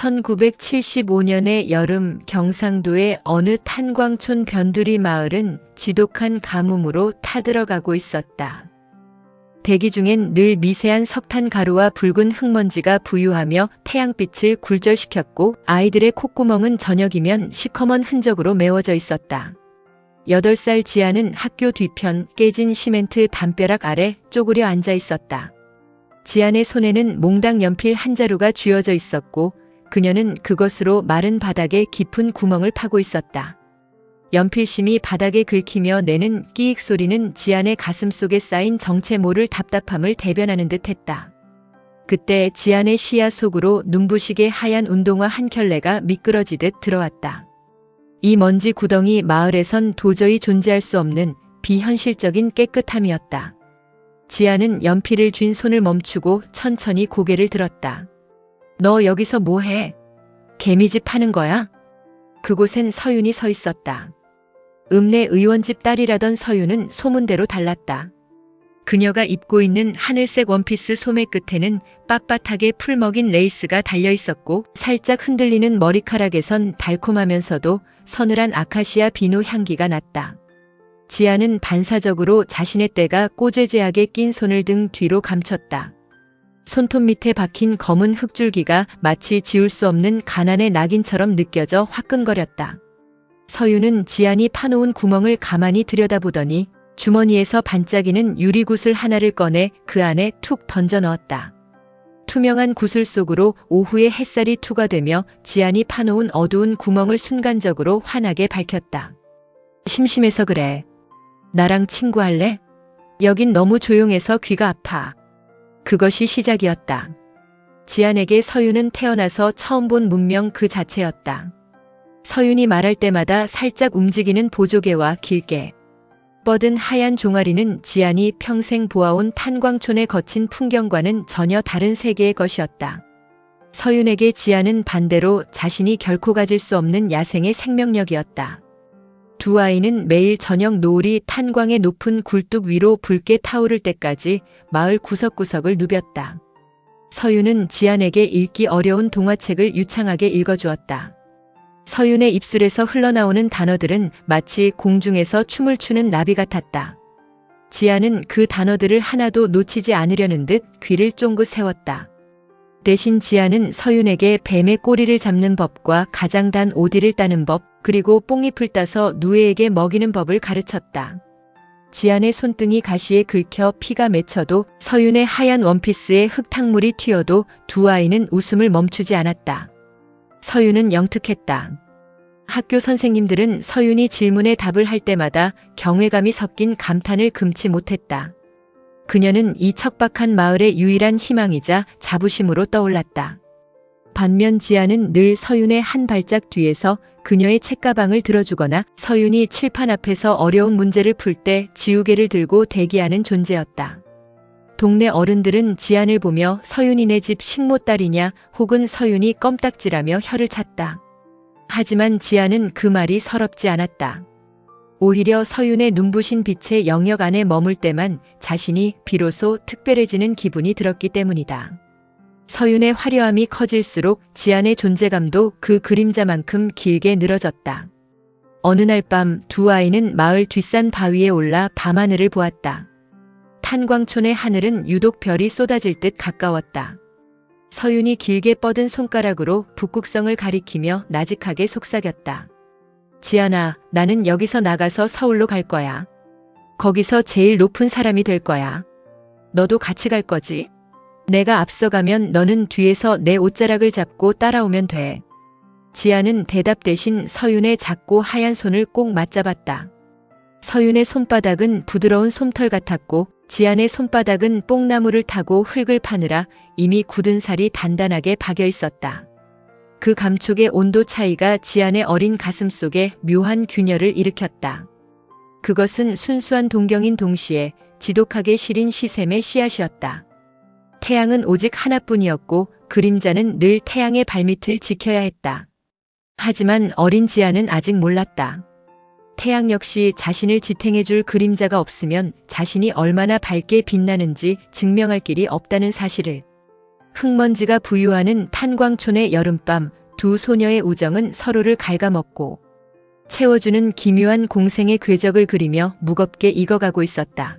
1975년의 여름 경상도의 어느 탄광촌 변두리 마을은 지독한 가뭄으로 타들어가고 있었다. 대기 중엔 늘 미세한 석탄 가루와 붉은 흙먼지가 부유하며 태양빛을 굴절시켰고 아이들의 콧구멍은 저녁이면 시커먼 흔적으로 메워져 있었다. 8살 지아는 학교 뒤편 깨진 시멘트 담벼락 아래 쪼그려 앉아 있었다. 지안의 손에는 몽당 연필 한 자루가 쥐어져 있었고 그녀는 그것으로 마른 바닥에 깊은 구멍을 파고 있었다. 연필심이 바닥에 긁히며 내는 끼익 소리는 지안의 가슴 속에 쌓인 정체 모를 답답함을 대변하는 듯 했다. 그때 지안의 시야 속으로 눈부시게 하얀 운동화 한 켤레가 미끄러지듯 들어왔다. 이 먼지 구덩이 마을에선 도저히 존재할 수 없는 비현실적인 깨끗함이었다. 지아는 연필을 쥔 손을 멈추고 천천히 고개를 들었다. 너 여기서 뭐해? 개미집 하는 거야? 그곳엔 서윤이 서 있었다. 읍내 의원집 딸이라던 서윤은 소문대로 달랐다. 그녀가 입고 있는 하늘색 원피스 소매 끝에는 빳빳하게 풀 먹인 레이스가 달려 있었고 살짝 흔들리는 머리카락에선 달콤하면서도 서늘한 아카시아 비누 향기가 났다. 지아는 반사적으로 자신의 때가 꼬재재하게 낀 손을 등 뒤로 감췄다. 손톱 밑에 박힌 검은 흙줄기가 마치 지울 수 없는 가난의 낙인처럼 느껴져 화끈거렸다. 서윤은 지안이 파놓은 구멍을 가만히 들여다보더니 주머니에서 반짝이는 유리구슬 하나를 꺼내 그 안에 툭 던져 넣었다. 투명한 구슬 속으로 오후의 햇살이 투과되며 지안이 파놓은 어두운 구멍을 순간적으로 환하게 밝혔다. 심심해서 그래. 나랑 친구할래? 여긴 너무 조용해서 귀가 아파. 그것이 시작이었다. 지안에게 서윤은 태어나서 처음 본 문명 그 자체였다. 서윤이 말할 때마다 살짝 움직이는 보조개와 길게 뻗은 하얀 종아리는 지안이 평생 보아온 탄광촌의 거친 풍경과는 전혀 다른 세계의 것이었다. 서윤에게 지안은 반대로 자신이 결코 가질 수 없는 야생의 생명력이었다. 두 아이는 매일 저녁 노을이 탄광의 높은 굴뚝 위로 붉게 타오를 때까지 마을 구석구석을 누볐다. 서윤은 지안에게 읽기 어려운 동화책을 유창하게 읽어주었다. 서윤의 입술에서 흘러나오는 단어들은 마치 공중에서 춤을 추는 나비 같았다. 지안은 그 단어들을 하나도 놓치지 않으려는 듯 귀를 쫑긋 세웠다. 대신 지안은 서윤에게 뱀의 꼬리를 잡는 법과 가장 단 오디를 따는 법, 그리고 뽕잎을 따서 누에에게 먹이는 법을 가르쳤다. 지안의 손등이 가시에 긁혀 피가 맺혀도 서윤의 하얀 원피스에 흙탕물이 튀어도 두 아이는 웃음을 멈추지 않았다. 서윤은 영특했다. 학교 선생님들은 서윤이 질문에 답을 할 때마다 경외감이 섞인 감탄을 금치 못했다. 그녀는 이 척박한 마을의 유일한 희망이자 자부심으로 떠올랐다. 반면 지아는 늘 서윤의 한 발짝 뒤에서 그녀의 책가방을 들어주거나 서윤이 칠판 앞에서 어려운 문제를 풀 때 지우개를 들고 대기하는 존재였다. 동네 어른들은 지안을 보며 서윤이네 집 식모딸이냐 혹은 서윤이 껌딱지라며 혀를 찼다. 하지만 지안은 그 말이 서럽지 않았다. 오히려 서윤의 눈부신 빛의 영역 안에 머물 때만 자신이 비로소 특별해지는 기분이 들었기 때문이다. 서윤의 화려함이 커질수록 지안의 존재감도 그 그림자만큼 길게 늘어졌다. 어느 날 밤 두 아이는 마을 뒷산 바위에 올라 밤하늘을 보았다. 탄광촌의 하늘은 유독 별이 쏟아질 듯 가까웠다. 서윤이 길게 뻗은 손가락으로 북극성을 가리키며 나직하게 속삭였다. 지안아, 나는 여기서 나가서 서울로 갈 거야. 거기서 제일 높은 사람이 될 거야. 너도 같이 갈 거지? 내가 앞서가면 너는 뒤에서 내 옷자락을 잡고 따라오면 돼. 지안은 대답 대신 서윤의 작고 하얀 손을 꼭 맞잡았다. 서윤의 손바닥은 부드러운 솜털 같았고 지안의 손바닥은 뽕나무를 타고 흙을 파느라 이미 굳은 살이 단단하게 박여 있었다. 그 감촉의 온도 차이가 지안의 어린 가슴 속에 묘한 균열을 일으켰다. 그것은 순수한 동경인 동시에 지독하게 시린 시샘의 씨앗이었다. 태양은 오직 하나뿐이었고 그림자는 늘 태양의 발밑을 지켜야 했다. 하지만 어린 지안은 아직 몰랐다. 태양 역시 자신을 지탱해줄 그림자가 없으면 자신이 얼마나 밝게 빛나는지 증명할 길이 없다는 사실을. 흙먼지가 부유하는 탄광촌의 여름밤, 두 소녀의 우정은 서로를 갉아먹고 채워주는 기묘한 공생의 궤적을 그리며 무겁게 익어가고 있었다.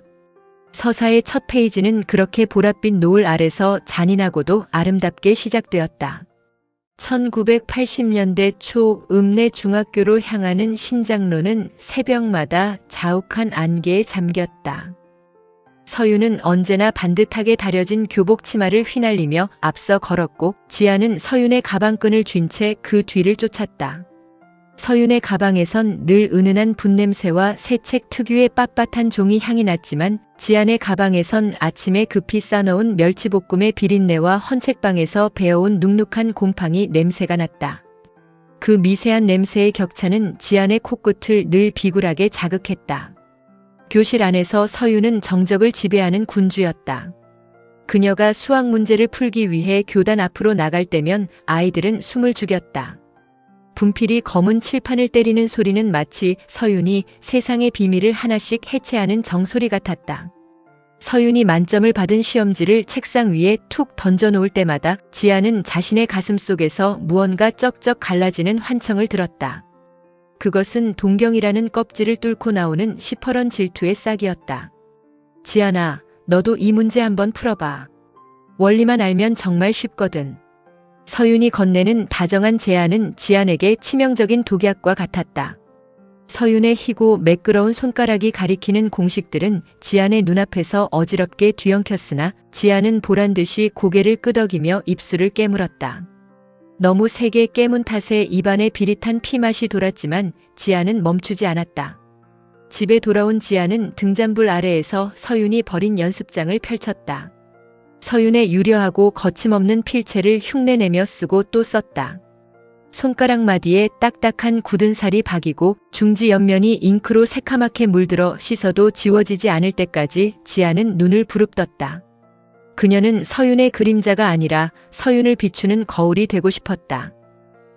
서사의 첫 페이지는 그렇게 보랏빛 노을 아래서 잔인하고도 아름답게 시작되었다. 1980년대 초 읍내 중학교로 향하는 신장로는 새벽마다 자욱한 안개에 잠겼다. 서윤은 언제나 반듯하게 다려진 교복 치마를 휘날리며 앞서 걸었고 지아는 서윤의 가방끈을 쥔 채 그 뒤를 쫓았다. 서윤의 가방에선 늘 은은한 붓냄새와 새 책 특유의 빳빳한 종이 향이 났지만 지안의 가방에선 아침에 급히 싸놓은 멸치볶음의 비린내와 헌책방에서 배어온 눅눅한 곰팡이 냄새가 났다. 그 미세한 냄새의 격차는 지안의 코끝을 늘 비굴하게 자극했다. 교실 안에서 서윤은 정적을 지배하는 군주였다. 그녀가 수학 문제를 풀기 위해 교단 앞으로 나갈 때면 아이들은 숨을 죽였다. 분필이 검은 칠판을 때리는 소리는 마치 서윤이 세상의 비밀을 하나씩 해체하는 정소리 같았다. 서윤이 만점을 받은 시험지를 책상 위에 툭 던져놓을 때마다 지아는 자신의 가슴 속에서 무언가 쩍쩍 갈라지는 환청을 들었다. 그것은 동경이라는 껍질을 뚫고 나오는 시퍼런 질투의 싹이었다. 지아나, 너도 이 문제 한번 풀어봐. 원리만 알면 정말 쉽거든. 서윤이 건네는 다정한 제안은 지안에게 치명적인 독약과 같았다. 서윤의 희고 매끄러운 손가락이 가리키는 공식들은 지안의 눈앞에서 어지럽게 뒤엉켰으나 지안은 보란듯이 고개를 끄덕이며 입술을 깨물었다. 너무 세게 깨문 탓에 입안에 비릿한 피맛이 돌았지만 지안은 멈추지 않았다. 집에 돌아온 지안은 등잔불 아래에서 서윤이 버린 연습장을 펼쳤다. 서윤의 유려하고 거침없는 필체를 흉내내며 쓰고 또 썼다. 손가락 마디에 딱딱한 굳은 살이 박이고 중지 옆면이 잉크로 새카맣게 물들어 씻어도 지워지지 않을 때까지 지아는 눈을 부릅떴다. 그녀는 서윤의 그림자가 아니라 서윤을 비추는 거울이 되고 싶었다.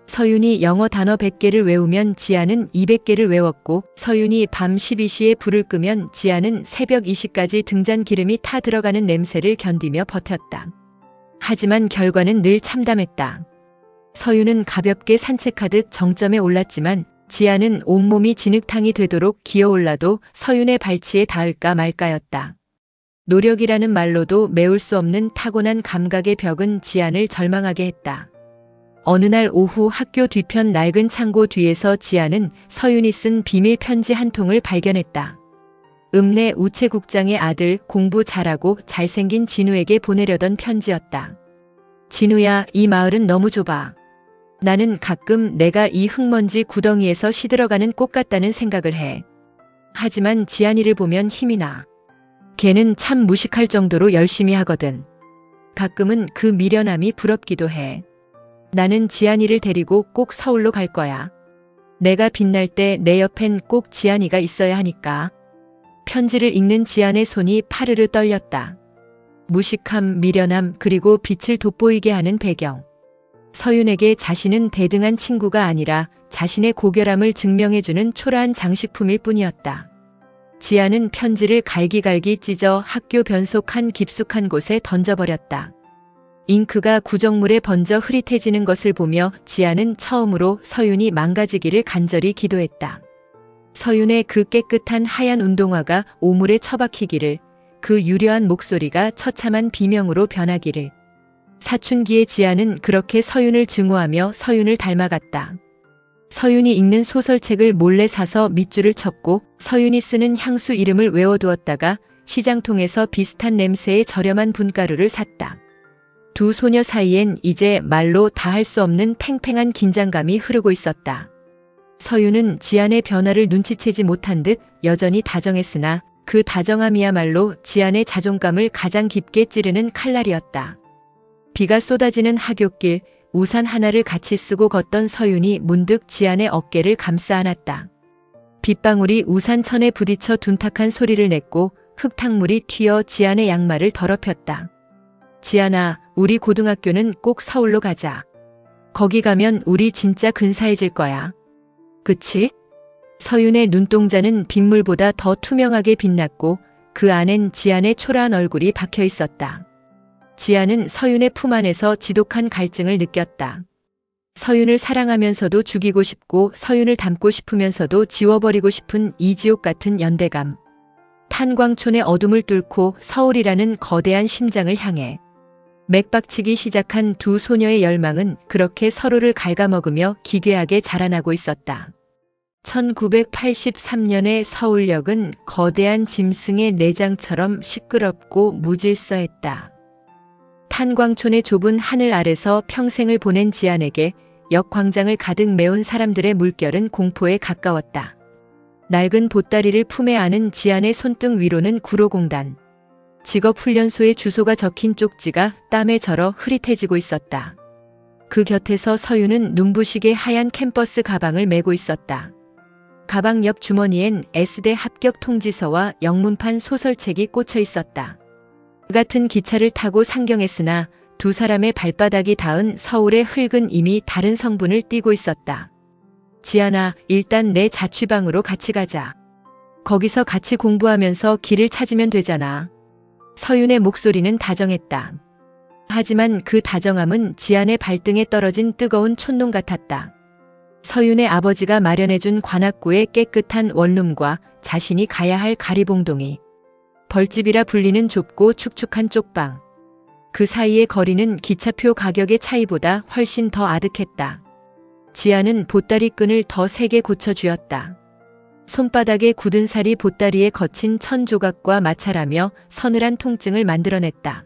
서윤이 영어 단어 100개를 외우면 지아는 200개를 외웠고 서윤이 밤 12시에 불을 끄면 지아는 새벽 2시까지 등잔 기름이 타 들어가는 냄새를 견디며 버텼다. 하지만 결과는 늘 참담했다. 서윤은 가볍게 산책하듯 정점에 올랐지만 지아는 온몸이 진흙탕이 되도록 기어올라도 서윤의 발치에 닿을까 말까였다. 노력이라는 말로도 메울 수 없는 타고난 감각의 벽은 지안을 절망하게 했다. 어느 날 오후 학교 뒤편 낡은 창고 뒤에서 지아는 서윤이 쓴 비밀 편지 한 통을 발견했다. 읍내 우체국장의 아들, 공부 잘하고 잘생긴 진우에게 보내려던 편지였다. 진우야, 이 마을은 너무 좁아. 나는 가끔 내가 이 흙먼지 구덩이에서 시들어가는 꽃 같다는 생각을 해. 하지만 지안이를 보면 힘이 나. 걔는 참 무식할 정도로 열심히 하거든. 가끔은 그 미련함이 부럽기도 해. 나는 지안이를 데리고 꼭 서울로 갈 거야. 내가 빛날 때 내 옆엔 꼭 지안이가 있어야 하니까. 편지를 읽는 지안의 손이 파르르 떨렸다. 무식함, 미련함, 그리고 빛을 돋보이게 하는 배경. 서윤에게 자신은 대등한 친구가 아니라 자신의 고결함을 증명해주는 초라한 장식품일 뿐이었다. 지아는 편지를 갈기갈기 찢어 학교 변속 한 깊숙한 곳에 던져버렸다. 잉크가 구정물에 번져 흐릿해지는 것을 보며 지아는 처음으로 서윤이 망가지기를 간절히 기도했다. 서윤의 그 깨끗한 하얀 운동화가 오물에 처박히기를, 그 유려한 목소리가 처참한 비명으로 변하기를. 사춘기의 지아는 그렇게 서윤을 증오하며 서윤을 닮아갔다. 서윤이 읽는 소설책을 몰래 사서 밑줄을 쳤고 서윤이 쓰는 향수 이름을 외워두었다가 시장통에서 비슷한 냄새의 저렴한 분가루를 샀다. 두 소녀 사이엔 이제 말로 다 할 수 없는 팽팽한 긴장감이 흐르고 있었다. 서윤은 지안의 변화를 눈치채지 못한 듯 여전히 다정했으나 그 다정함이야말로 지안의 자존감을 가장 깊게 찌르는 칼날이었다. 비가 쏟아지는 하굣길, 우산 하나를 같이 쓰고 걷던 서윤이 문득 지안의 어깨를 감싸 안았다. 빗방울이 우산천에 부딪혀 둔탁한 소리를 냈고 흙탕물이 튀어 지안의 양말을 더럽혔다. 지안아, 우리 고등학교는 꼭 서울로 가자. 거기 가면 우리 진짜 근사해질 거야. 그치? 서윤의 눈동자는 빗물보다 더 투명하게 빛났고 그 안엔 지안의 초라한 얼굴이 박혀 있었다. 지아는 서윤의 품 안에서 지독한 갈증을 느꼈다. 서윤을 사랑하면서도 죽이고 싶고 서윤을 닮고 싶으면서도 지워버리고 싶은 이지옥 같은 연대감. 탄광촌의 어둠을 뚫고 서울이라는 거대한 심장을 향해 맥박치기 시작한 두 소녀의 열망은 그렇게 서로를 갉아먹으며 기괴하게 자라나고 있었다. 1983년의 서울역은 거대한 짐승의 내장처럼 시끄럽고 무질서했다. 탄광촌의 좁은 하늘 아래서 평생을 보낸 지안에게 역 광장을 가득 메운 사람들의 물결은 공포에 가까웠다. 낡은 보따리를 품에 안은 지안의 손등 위로는 구로공단, 직업훈련소의 주소가 적힌 쪽지가 땀에 절어 흐릿해지고 있었다. 그 곁에서 서윤은 눈부시게 하얀 캠퍼스 가방을 메고 있었다. 가방 옆 주머니엔 S대 합격 통지서와 영문판 소설책이 꽂혀 있었다. 그 같은 기차를 타고 상경했으나 두 사람의 발바닥이 닿은 서울의 흙은 이미 다른 성분을 띠고 있었다. 지안아, 일단 내 자취방으로 같이 가자. 거기서 같이 공부하면서 길을 찾으면 되잖아. 서윤의 목소리는 다정했다. 하지만 그 다정함은 지안의 발등에 떨어진 뜨거운 촛농 같았다. 서윤의 아버지가 마련해준 관악구의 깨끗한 원룸과 자신이 가야 할 가리봉동이, 벌집이라 불리는 좁고 축축한 쪽방. 그 사이의 거리는 기차표 가격의 차이보다 훨씬 더 아득했다. 지아는 보따리 끈을 더 세게 고쳐쥐었다. 손바닥에 굳은 살이 보따리에 거친 천 조각과 마찰하며 서늘한 통증을 만들어냈다.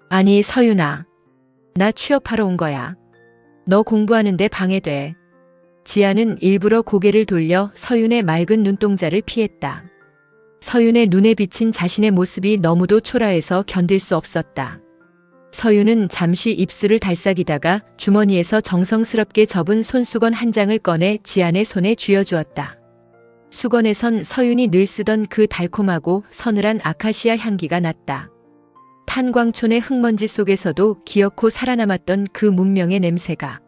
아니 서윤아, 나 취업하러 온 거야. 너 공부하는데 방해돼. 지아는 일부러 고개를 돌려 서윤의 맑은 눈동자를 피했다. 서윤의 눈에 비친 자신의 모습이 너무도 초라해서 견딜 수 없었다. 서윤은 잠시 입술을 달싹이다가 주머니에서 정성스럽게 접은 손수건 한 장을 꺼내 지안의 손에 쥐어주었다. 수건에선 서윤이 늘 쓰던 그 달콤하고 서늘한 아카시아 향기가 났다. 탄광촌의 흙먼지 속에서도 기어코 살아남았던 그 문명의 냄새가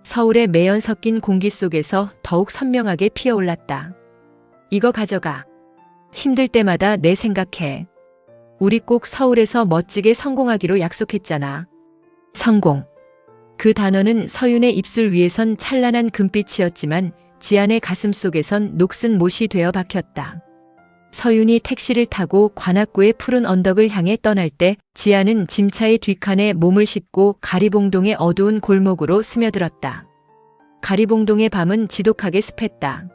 서울의 매연 섞인 공기 속에서 더욱 선명하게 피어올랐다. 이거 가져가. 힘들 때마다 내 생각해. 우리 꼭 서울에서 멋지게 성공하기로 약속했잖아. 성공. 그 단어는 서윤의 입술 위에선 찬란한 금빛이었지만 지안의 가슴 속에선 녹슨 못이 되어 박혔다. 서윤이 택시를 타고 관악구의 푸른 언덕을 향해 떠날 때 지안은 짐차의 뒷칸에 몸을 싣고 가리봉동의 어두운 골목으로 스며들었다. 가리봉동의 밤은 지독하게 습했다.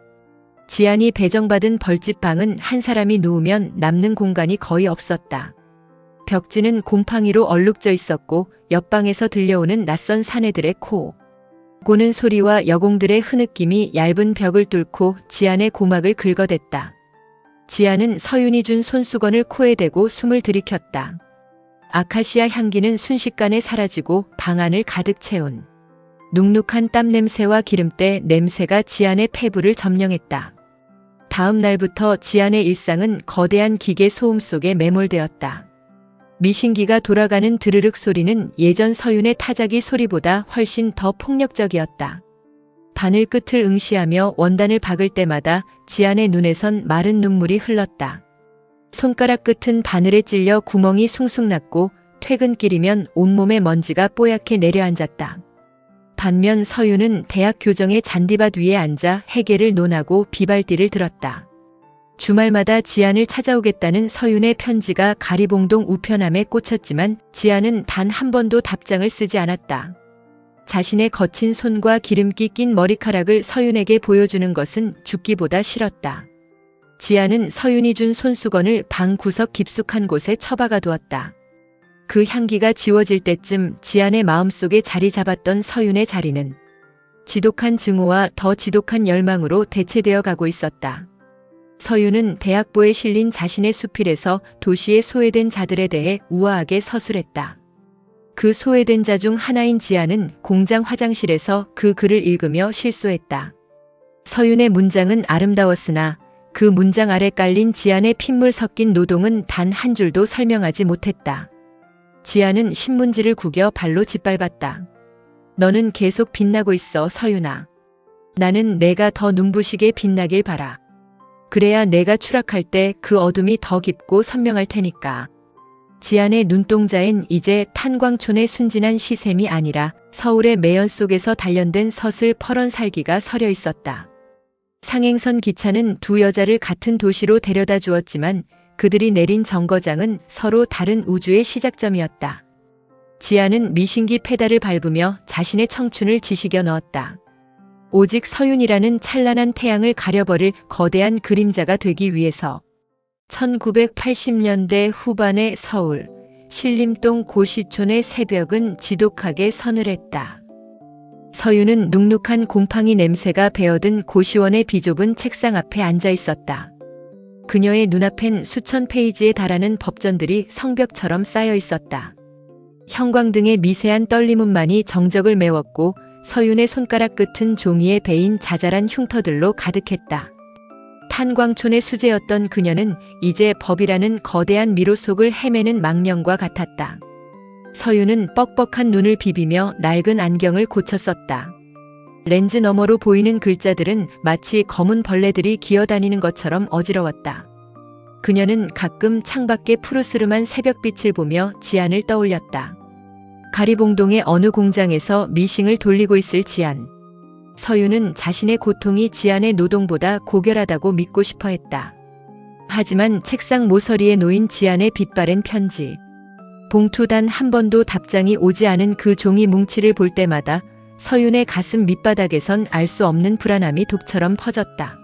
지안이 배정받은 벌집방은 한 사람이 누우면 남는 공간이 거의 없었다. 벽지는 곰팡이로 얼룩져 있었고 옆방에서 들려오는 낯선 사내들의 코 고는 소리와 여공들의 흐느낌이 얇은 벽을 뚫고 지안의 고막을 긁어댔다. 지안은 서윤이 준 손수건을 코에 대고 숨을 들이켰다. 아카시아 향기는 순식간에 사라지고 방 안을 가득 채운 눅눅한 땀 냄새와 기름때 냄새가 지안의 폐부를 점령했다. 다음 날부터 지안의 일상은 거대한 기계 소음 속에 매몰되었다. 미신기가 돌아가는 드르륵 소리는 예전 서윤의 타자기 소리보다 훨씬 더 폭력적이었다. 바늘 끝을 응시하며 원단을 박을 때마다 지안의 눈에선 마른 눈물이 흘렀다. 손가락 끝은 바늘에 찔려 구멍이 숭숭 났고 퇴근길이면 온몸에 먼지가 뽀얗게 내려앉았다. 반면 서윤은 대학 교정의 잔디밭 위에 앉아 해계를 논하고 비발디를 들었다. 주말마다 지안을 찾아오겠다는 서윤의 편지가 가리봉동 우편함에 꽂혔지만 지안은 단 한 번도 답장을 쓰지 않았다. 자신의 거친 손과 기름기 낀 머리카락을 서윤에게 보여주는 것은 죽기보다 싫었다. 지안은 서윤이 준 손수건을 방 구석 깊숙한 곳에 처박아 두었다. 그 향기가 지워질 때쯤 지안의 마음속에 자리 잡았던 서윤의 자리는 지독한 증오와 더 지독한 열망으로 대체되어 가고 있었다. 서윤은 대학보에 실린 자신의 수필에서 도시에 소외된 자들에 대해 우아하게 서술했다. 그 소외된 자 중 하나인 지안은 공장 화장실에서 그 글을 읽으며 실소했다. 서윤의 문장은 아름다웠으나 그 문장 아래 깔린 지안의 핏물 섞인 노동은 단 한 줄도 설명하지 못했다. 지안은 신문지를 구겨 발로 짓밟았다. 너는 계속 빛나고 있어, 서윤아. 나는 내가 더 눈부시게 빛나길 바라. 그래야 내가 추락할 때 그 어둠이 더 깊고 선명할 테니까. 지안의 눈동자엔 이제 탄광촌의 순진한 시샘이 아니라 서울의 매연 속에서 단련된 서슬 퍼런 살기가 서려 있었다. 상행선 기차는 두 여자를 같은 도시로 데려다 주었지만 그들이 내린 정거장은 서로 다른 우주의 시작점이었다. 지안은 미신기 페달을 밟으며 자신의 청춘을 지식여 넣었다. 오직 서윤이라는 찬란한 태양을 가려버릴 거대한 그림자가 되기 위해서. 1980년대 후반의 서울, 신림동 고시촌의 새벽은 지독하게 서늘했다. 서윤은 눅눅한 곰팡이 냄새가 배어든 고시원의 비좁은 책상 앞에 앉아 있었다. 그녀의 눈앞엔 수천 페이지에 달하는 법전들이 성벽처럼 쌓여 있었다. 형광등의 미세한 떨림음만이 정적을 메웠고 서윤의 손가락 끝은 종이에 베인 자잘한 흉터들로 가득했다. 탄광촌의 수재였던 그녀는 이제 법이라는 거대한 미로 속을 헤매는 망령과 같았다. 서윤은 뻑뻑한 눈을 비비며 낡은 안경을 고쳐 썼다. 렌즈 너머로 보이는 글자들은 마치 검은 벌레들이 기어다니는 것처럼 어지러웠다. 그녀는 가끔 창밖의 푸르스름한 새벽빛을 보며 지안을 떠올렸다. 가리봉동의 어느 공장에서 미싱을 돌리고 있을 지안. 서윤은 자신의 고통이 지안의 노동보다 고결하다고 믿고 싶어 했다. 하지만 책상 모서리에 놓인 지안의 빛바랜 편지. 봉투 단 한 번도 답장이 오지 않은 그 종이 뭉치를 볼 때마다 서윤의 가슴 밑바닥에선 알 수 없는 불안함이 독처럼 퍼졌다.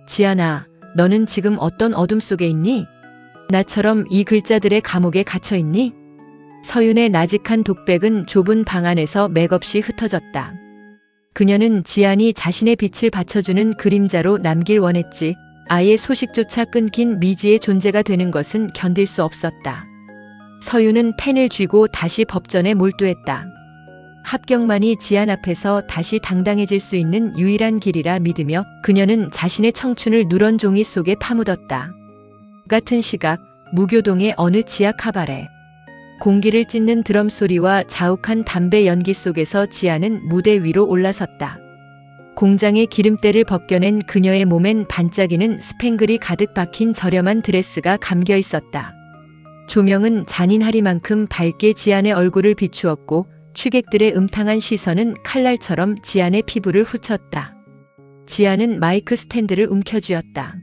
지안아, 너는 지금 어떤 어둠 속에 있니? 나처럼 이 글자들의 감옥에 갇혀 있니? 서윤의 나직한 독백은 좁은 방 안에서 맥없이 흩어졌다. 그녀는 지안이 자신의 빛을 받쳐주는 그림자로 남길 원했지, 아예 소식조차 끊긴 미지의 존재가 되는 것은 견딜 수 없었다. 서윤은 펜을 쥐고 다시 법전에 몰두했다. 합격만이 지안 앞에서 다시 당당해질 수 있는 유일한 길이라 믿으며 그녀는 자신의 청춘을 누런 종이 속에 파묻었다. 같은 시각 무교동의 어느 지하 카바레. 공기를 찢는 드럼 소리와 자욱한 담배 연기 속에서 지안은 무대 위로 올라섰다. 공장의 기름때를 벗겨낸 그녀의 몸엔 반짝이는 스팽글이 가득 박힌 저렴한 드레스가 감겨 있었다. 조명은 잔인하리만큼 밝게 지안의 얼굴을 비추었고 취객들의 음탕한 시선은 칼날처럼 지안의 피부를 훑쳤다. 지안은 마이크 스탠드를 움켜쥐었다.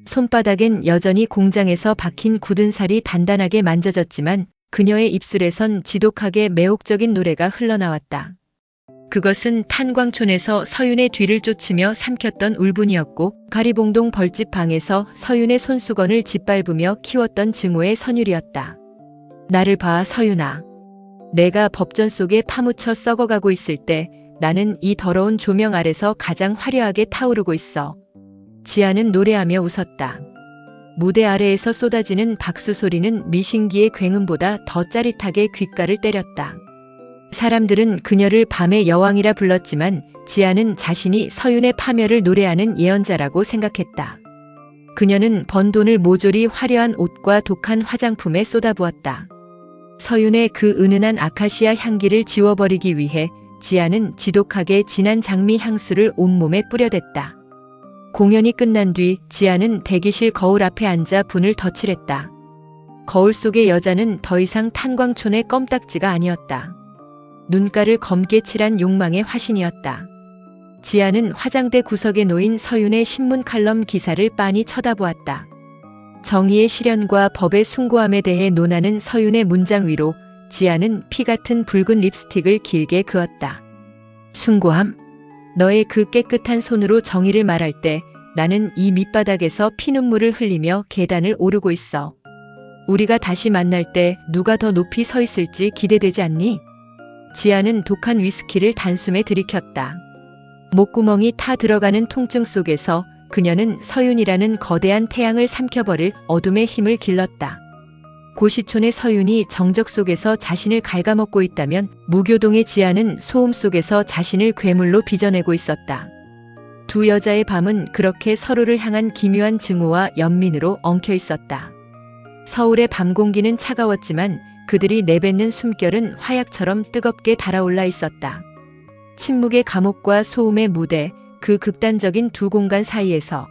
손바닥엔 여전히 공장에서 박힌 굳은 살이 단단하게 만져졌지만 그녀의 입술에선 지독하게 매혹적인 노래가 흘러나왔다. 그것은 탄광촌에서 서윤의 뒤를 쫓으며 삼켰던 울분이었고 가리봉동 벌집 방에서 서윤의 손수건을 짓밟으며 키웠던 증오의 선율이었다. 나를 봐, 서윤아. 내가 법전 속에 파묻혀 썩어가고 있을 때 나는 이 더러운 조명 아래서 가장 화려하게 타오르고 있어. 지안은 노래하며 웃었다. 무대 아래에서 쏟아지는 박수 소리는 미신기의 굉음보다 더 짜릿하게 귓가를 때렸다. 사람들은 그녀를 밤의 여왕이라 불렀지만 지안은 자신이 서윤의 파멸을 노래하는 예언자라고 생각했다. 그녀는 번 돈을 모조리 화려한 옷과 독한 화장품에 쏟아부었다. 서윤의 그 은은한 아카시아 향기를 지워버리기 위해 지안은 지독하게 진한 장미 향수를 온몸에 뿌려댔다. 공연이 끝난 뒤 지안은 대기실 거울 앞에 앉아 분을 덧칠했다. 거울 속의 여자는 더 이상 탄광촌의 껌딱지가 아니었다. 눈가를 검게 칠한 욕망의 화신이었다. 지안은 화장대 구석에 놓인 서윤의 신문 칼럼 기사를 빤히 쳐다보았다. 정의의 실현과 법의 숭고함에 대해 논하는 서윤의 문장 위로 지안은 피 같은 붉은 립스틱을 길게 그었다. 숭고함? 너의 그 깨끗한 손으로 정의를 말할 때 나는 이 밑바닥에서 피눈물을 흘리며 계단을 오르고 있어. 우리가 다시 만날 때 누가 더 높이 서 있을지 기대되지 않니? 지안은 독한 위스키를 단숨에 들이켰다. 목구멍이 타 들어가는 통증 속에서 그녀는 서윤이라는 거대한 태양을 삼켜버릴 어둠의 힘을 길렀다. 고시촌의 서윤이 정적 속에서 자신을 갉아먹고 있다면 무교동의 지안은 소음 속에서 자신을 괴물로 빚어내고 있었다. 두 여자의 밤은 그렇게 서로를 향한 기묘한 증오와 연민으로 엉켜 있었다. 서울의 밤 공기는 차가웠지만 그들이 내뱉는 숨결은 화약처럼 뜨겁게 달아올라 있었다. 침묵의 감옥과 소음의 무대, 그 극단적인 두 공간 사이에서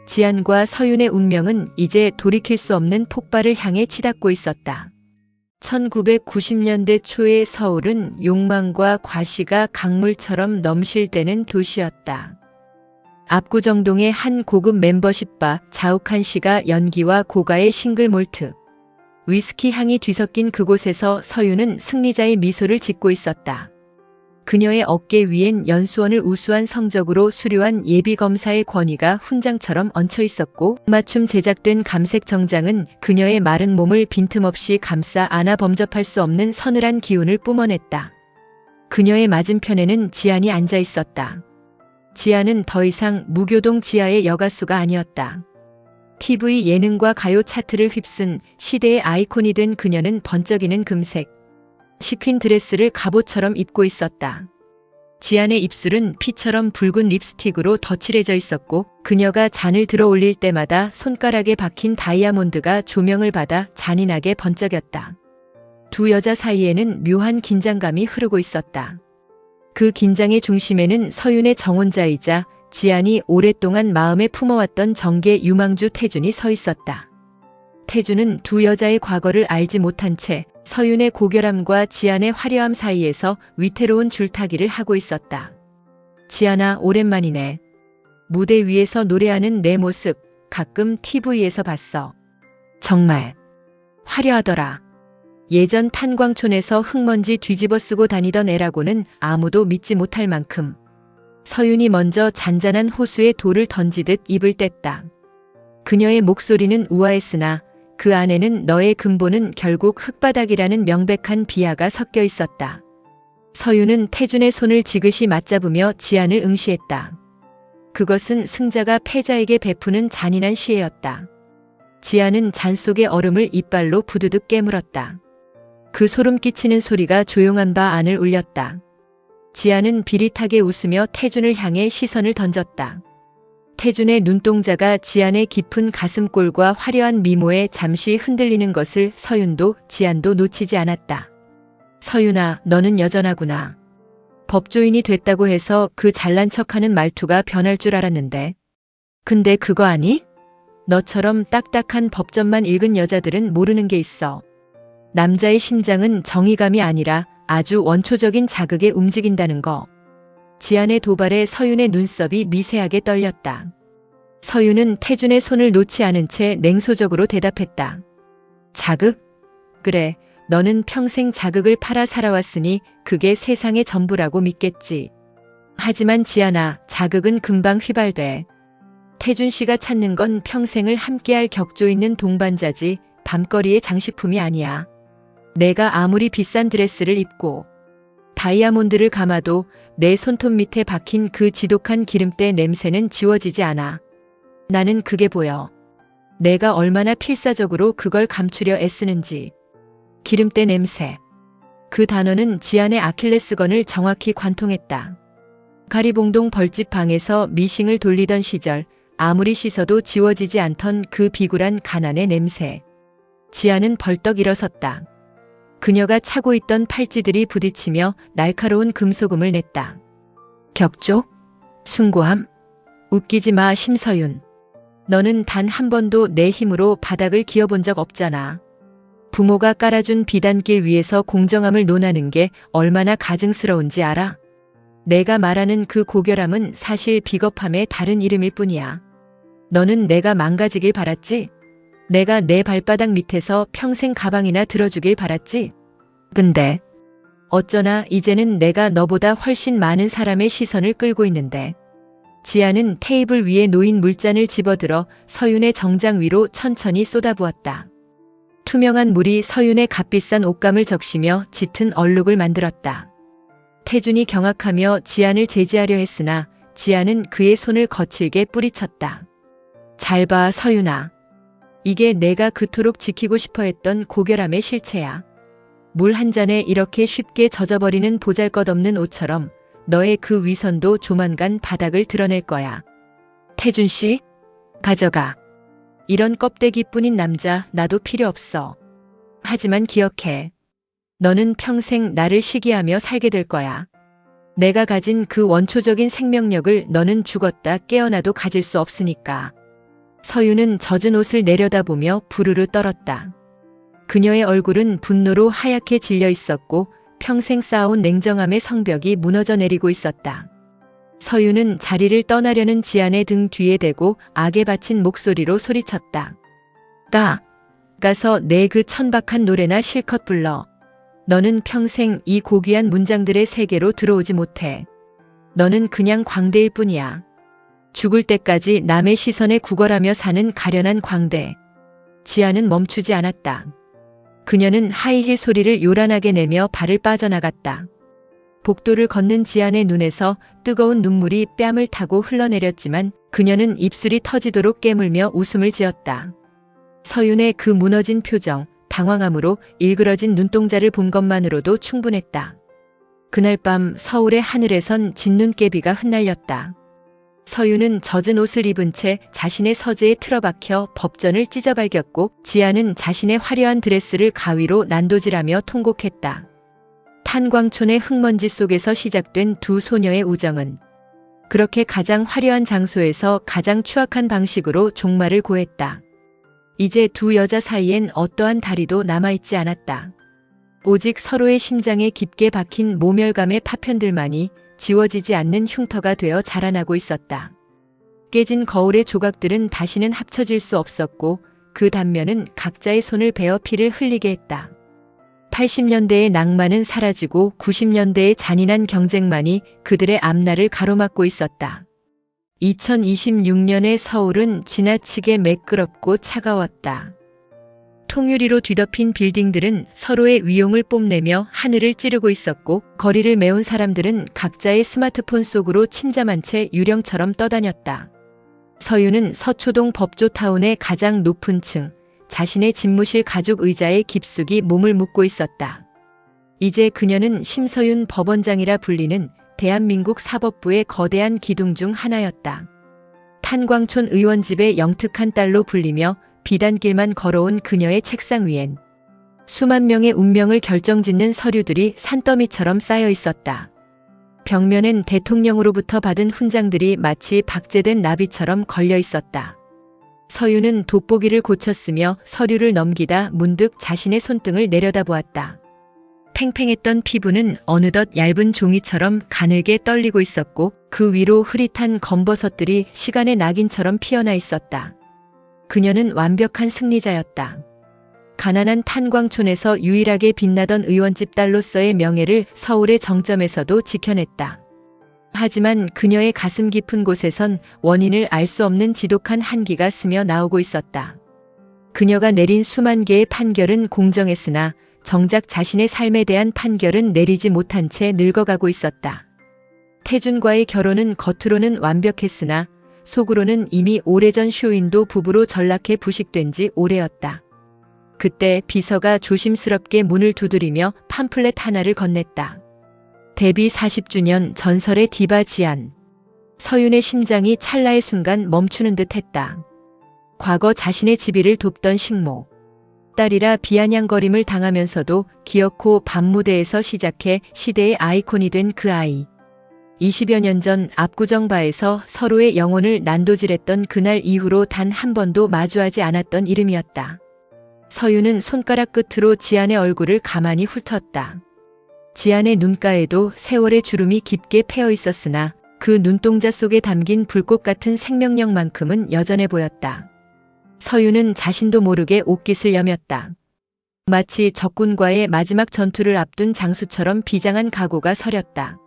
지안과 서윤의 운명은 이제 돌이킬 수 없는 폭발을 향해 치닫고 있었다. 1990년대 초의 서울은 욕망과 과시가 강물처럼 넘실대는 도시였다. 압구정동의 한 고급 멤버십 바 자욱한 씨가 연기와 고가의 싱글몰트, 위스키 향이 뒤섞인 그곳에서 서윤은 승리자의 미소를 짓고 있었다. 그녀의 어깨 위엔 연수원을 우수한 성적으로 수료한 예비검사의 권위가 훈장처럼 얹혀 있었고, 맞춤 제작된 감색 정장은 그녀의 마른 몸을 빈틈없이 감싸 안아 범접할 수 없는 서늘한 기운을 뿜어냈다. 그녀의 맞은편에는 지안이 앉아 있었다. 지안은 더 이상 무교동 지하의 여가수가 아니었다. TV 예능과 가요 차트를 휩쓴 시대의 아이콘이 된 그녀는 번쩍이는 금색 시퀸 드레스를 갑옷처럼 입고 있었다. 지안의 입술은 피처럼 붉은 립스틱으로 덧칠해져 있었고, 그녀가 잔을 들어 올릴 때마다 손가락에 박힌 다이아몬드가 조명을 받아 잔인하게 번쩍였다. 두 여자 사이에는 묘한 긴장감이 흐르고 있었다. 그 긴장의 중심에는 서윤의 정혼자이자 지안이 오랫동안 마음에 품어왔던 정계 유망주 태준이 서 있었다. 태준은 두 여자의 과거를 알지 못한 채 서윤의 고결함과 지안의 화려함 사이에서 위태로운 줄타기를 하고 있었다. 지안아, 오랜만이네. 무대 위에서 노래하는 내 모습 가끔 TV에서 봤어. 정말 화려하더라. 예전 탄광촌에서 흙먼지 뒤집어 쓰고 다니던 애라고는 아무도 믿지 못할 만큼. 서윤이 먼저 잔잔한 호수에 돌을 던지듯 입을 뗐다. 그녀의 목소리는 우아했으나 그 안에는 너의 근본은 결국 흙바닥이라는 명백한 비하가 섞여 있었다. 서윤은 태준의 손을 지그시 맞잡으며 지안을 응시했다. 그것은 승자가 패자에게 베푸는 잔인한 시혜였다. 지안은 잔 속의 얼음을 이빨로 부드득 깨물었다. 그 소름 끼치는 소리가 조용한 바 안을 울렸다. 지안은 비릿하게 웃으며 태준을 향해 시선을 던졌다. 태준의 눈동자가 지안의 깊은 가슴골과 화려한 미모에 잠시 흔들리는 것을 서윤도 지안도 놓치지 않았다. 서윤아, 너는 여전하구나. 법조인이 됐다고 해서 그 잘난 척하는 말투가 변할 줄 알았는데. 근데 그거 아니? 너처럼 딱딱한 법전만 읽은 여자들은 모르는 게 있어. 남자의 심장은 정의감이 아니라 아주 원초적인 자극에 움직인다는 거. 지안의 도발에 서윤의 눈썹이 미세하게 떨렸다. 서윤은 태준의 손을 놓지 않은 채 냉소적으로 대답했다. 자극? 그래, 너는 평생 자극을 팔아 살아왔으니 그게 세상의 전부라고 믿겠지. 하지만 지안아, 자극은 금방 휘발돼. 태준 씨가 찾는 건 평생을 함께할 격조 있는 동반자지 밤거리의 장식품이 아니야. 내가 아무리 비싼 드레스를 입고 다이아몬드를 감아도 내 손톱 밑에 박힌 그 지독한 기름때 냄새는 지워지지 않아. 나는 그게 보여. 내가 얼마나 필사적으로 그걸 감추려 애쓰는지. 기름때 냄새. 그 단어는 지안의 아킬레스건을 정확히 관통했다. 가리봉동 벌집 방에서 미싱을 돌리던 시절 아무리 씻어도 지워지지 않던 그 비굴한 가난의 냄새. 지안은 벌떡 일어섰다. 그녀가 차고 있던 팔찌들이 부딪히며 날카로운 금소금을 냈다. 격조? 숭고함? 웃기지 마, 심서윤. 너는 단 한 번도 내 힘으로 바닥을 기어본 적 없잖아. 부모가 깔아준 비단길 위에서 공정함을 논하는 게 얼마나 가증스러운지 알아? 내가 말하는 그 고결함은 사실 비겁함의 다른 이름일 뿐이야. 너는 내가 망가지길 바랐지? 내가 내 발바닥 밑에서 평생 가방이나 들어주길 바랐지? 근데 어쩌나 이제는 내가 너보다 훨씬 많은 사람의 시선을 끌고 있는데. 지안은 테이블 위에 놓인 물잔을 집어들어 서윤의 정장 위로 천천히 쏟아부었다. 투명한 물이 서윤의 값비싼 옷감을 적시며 짙은 얼룩을 만들었다. 태준이 경악하며 지안을 제지하려 했으나 지안은 그의 손을 거칠게 뿌리쳤다. 잘 봐, 서윤아. 이게 내가 그토록 지키고 싶어 했던 고결함의 실체야. 물 한 잔에 이렇게 쉽게 젖어버리는 보잘것없는 옷처럼 너의 그 위선도 조만간 바닥을 드러낼 거야. 태준 씨, 가져가. 이런 껍데기뿐인 남자 나도 필요 없어. 하지만 기억해. 너는 평생 나를 시기하며 살게 될 거야. 내가 가진 그 원초적인 생명력을 너는 죽었다 깨어나도 가질 수 없으니까. 서유는 젖은 옷을 내려다보며 부르르 떨었다. 그녀의 얼굴은 분노로 하얗게 질려 있었고 평생 쌓아온 냉정함의 성벽이 무너져 내리고 있었다. 서유는 자리를 떠나려는 지안의 등 뒤에 대고 악에 바친 목소리로 소리쳤다. 가서 내 그 천박한 노래나 실컷 불러. 너는 평생 이 고귀한 문장들의 세계로 들어오지 못해. 너는 그냥 광대일 뿐이야. 죽을 때까지 남의 시선에 구걸하며 사는 가련한 광대. 지안은 멈추지 않았다. 그녀는 하이힐 소리를 요란하게 내며 발을 빠져나갔다. 복도를 걷는 지안의 눈에서 뜨거운 눈물이 뺨을 타고 흘러내렸지만 그녀는 입술이 터지도록 깨물며 웃음을 지었다. 서윤의 그 무너진 표정, 당황함으로 일그러진 눈동자를 본 것만으로도 충분했다. 그날 밤 서울의 하늘에선 진눈깨비가 흩날렸다. 서윤은 젖은 옷을 입은 채 자신의 서재에 틀어박혀 법전을 찢어발겼고 지아는 자신의 화려한 드레스를 가위로 난도질하며 통곡했다. 탄광촌의 흙먼지 속에서 시작된 두 소녀의 우정은 그렇게 가장 화려한 장소에서 가장 추악한 방식으로 종말을 고했다. 이제 두 여자 사이엔 어떠한 다리도 남아있지 않았다. 오직 서로의 심장에 깊게 박힌 모멸감의 파편들만이 지워지지 않는 흉터가 되어 자라나고 있었다. 깨진 거울의 조각들은 다시는 합쳐질 수 없었고 그 단면은 각자의 손을 베어 피를 흘리게 했다. 80년대의 낭만은 사라지고 90년대의 잔인한 경쟁만이 그들의 앞날을 가로막고 있었다. 2026년의 서울은 지나치게 매끄럽고 차가웠다. 통유리로 뒤덮인 빌딩들은 서로의 위용을 뽐내며 하늘을 찌르고 있었고 거리를 메운 사람들은 각자의 스마트폰 속으로 침잠한 채 유령처럼 떠다녔다. 서유는 서초동 법조타운의 가장 높은 층, 자신의 집무실 가죽 의자에 깊숙이 몸을 묻고 있었다. 이제 그녀는 심서윤 법원장이라 불리는 대한민국 사법부의 거대한 기둥 중 하나였다. 탄광촌 의원 집의 영특한 딸로 불리며 비단길만 걸어온 그녀의 책상 위엔 수만 명의 운명을 결정짓는 서류들이 산더미처럼 쌓여 있었다. 벽면엔 대통령으로부터 받은 훈장들이 마치 박제된 나비처럼 걸려 있었다. 서유는 돋보기를 고쳤으며 서류를 넘기다 문득 자신의 손등을 내려다보았다. 팽팽했던 피부는 어느덧 얇은 종이처럼 가늘게 떨리고 있었고 그 위로 흐릿한 검버섯들이 시간의 낙인처럼 피어나 있었다. 그녀는 완벽한 승리자였다. 가난한 탄광촌에서 유일하게 빛나던 의원집 딸로서의 명예를 서울의 정점에서도 지켜냈다. 하지만 그녀의 가슴 깊은 곳에선 원인을 알 수 없는 지독한 한기가 스며 나오고 있었다. 그녀가 내린 수만 개의 판결은 공정했으나 정작 자신의 삶에 대한 판결은 내리지 못한 채 늙어가고 있었다. 태준과의 결혼은 겉으로는 완벽했으나 속으로는 이미 오래전 쇼윈도 부부로 전락해 부식된 지 오래였다. 그때 비서가 조심스럽게 문을 두드리며 팜플렛 하나를 건넸다. 데뷔 40주년 전설의 디바 지안. 서윤의 심장이 찰나의 순간 멈추는 듯 했다. 과거 자신의 지비를 돕던 식모. 딸이라 비아냥거림을 당하면서도 기어코 밤무대에서 시작해 시대의 아이콘이 된 그 아이. 20여 년 전 압구정바에서 서로의 영혼을 난도질했던 그날 이후로 단 한 번도 마주하지 않았던 이름이었다. 서윤은 손가락 끝으로 지안의 얼굴을 가만히 훑었다. 지안의 눈가에도 세월의 주름이 깊게 패어 있었으나 그 눈동자 속에 담긴 불꽃 같은 생명력만큼은 여전해 보였다. 서윤은 자신도 모르게 옷깃을 여몄다. 마치 적군과의 마지막 전투를 앞둔 장수처럼 비장한 각오가 서렸다.